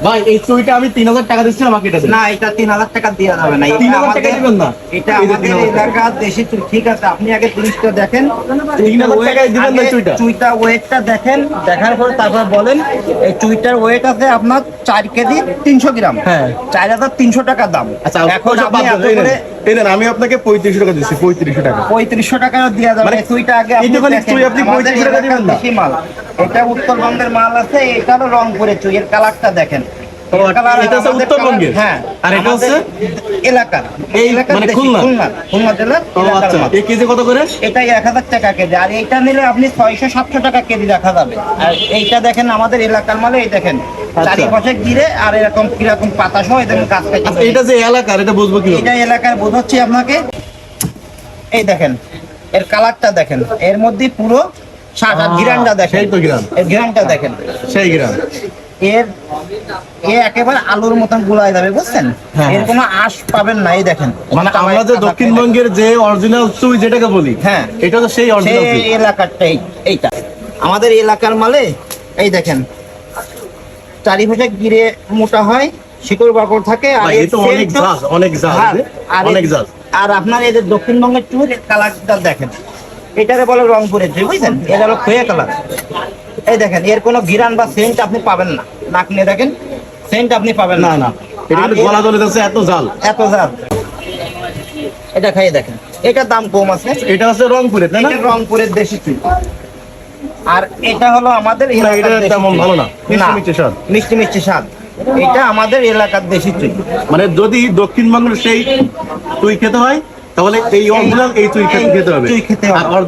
ভাই এই চুইটা আমি 3000 টাকা দিচ্ছিলাম, আমাকে এটা দিন। না, এটা 3000 টাকা দেওয়া যাবে না। 3000 টাকা দিবেন না? এটা এই যে আমাদের 3000 টাকা। এলাকার দেশি চুই। ঠিক আছে, আপনি আগে জিনিসটা দেখেন। 3000 টাকায় দিবেন না চুইটা? চুইটা ওয়েটটা দেখেন, দেখার পরে তারপর বলেন। এই চুইটার ওয়েট আছে আপনার 4 কেজি 300 গ্রাম। হ্যাঁ। 4300 টাকা দাম। আচ্ছা, এখন ওসব আপনি বাদ এত দেন, এই করে নেন। এই নেন, আমি আপনাকে 3500 টাকা দিচ্ছি, 3500 টাকা। 3500 টাকা দেওয়া যাবে। মানে চুইটা আগে আপনি এইটুখানি দেখেন। চুই আপনি আমাদের 3500 টাকা দিবেন না? দেশি মাল। এটা উত্তরবঙ্গের মাল আছে, এটা হলো রংপুরের চুই। এর কালারটা দেখেন। ও, এটা হচ্ছে উত্তরবঙ্গের? হ্যাঁ। আর এটা হচ্ছে এলাকার এই মানে দেশি, খুলনা? খুলনা জেলার ও এলাকার আচ্ছা, মাল। এই কেজি কত করে? এটাই 1000 টাকা কেজি। আর এইটা নিলে আপনি 600-700 টাকা কেজি রাখা যাবে। আর এইটা দেখেন আমাদের এলাকার মালে, এই দেখেন চারিপাশে ঘিরে আর এরকম কিরকম পাতা সহ এদের কাজ আচ্ছা, এটা যে এলাকার, এটা বুঝবো কি? এটা এলাকার বোঝাচ্ছি আপনাকে। এই দেখেন এর কালারটা দেখেন, এর মধ্যে পুরো সাদা ঘিরানটা দেখেন। সেই তো ঘিরান। এর ঘিরানটা দেখেন। সেই গ্রাম। এর একেবারে আলুর মতন গুলায় যাবে, বুঝছেন? হ্যাঁ। এর কোনো আঁশ পাবেন না। এই দেখেন, মানে আমরা যে দক্ষিণবঙ্গের যে অরিজিনাল চুই যেটাকে বলি, হ্যাঁ, এটা তো সেই অরিজিনাল চুই। সেই এলাকারটাই এইটা আমাদের এলাকার মালে। এই দেখেন চারিপাশে ঘিরে মোটা হয়, শিকড় বাকড় থাকে। আর ভাই, এর এ তো অনেক scent জাজ, অনেক জাজ, হ্যাঁ, আর অনেক জাজ। আর আপনার এই যে দক্ষিণবঙ্গের চুল কালারটা দেখেন, এটারে বলে রংপুরের চুল, বুঝছেন? এটা হলো খয়ে কালার। এই দেখেন এর কোনো ঘিরান বা সেন্ট আপনি পাবেন না। নাক নিয়ে দেখেন, সেন্ট আপনি পাবেন না না। না, এটা আর কিন্তু গলা জ্বলে যাচ্ছে, এত জাল। এত জাত। এটা খাইয়ে দেখেন, এটার দাম কম আছে। এটা হচ্ছে রংপুরের, তাই না? এটা রংপুরের দেশি চুল। আর এটা হলো আমাদের না, এলাকার এটা দেশি তেমন চুল। ভালো না, মিষ্টি না, মিষ্টি স্বাদ। মিষ্টি মিষ্টি স্বাদ। এটা আমাদের এলাকার দেশি চুল। মানে যদি দক্ষিণবঙ্গের সেই চুই খেতে হয়, তাহলে এই অরিজিনাল এই চুই খেতে হবে। চুই খেতে হবে। আর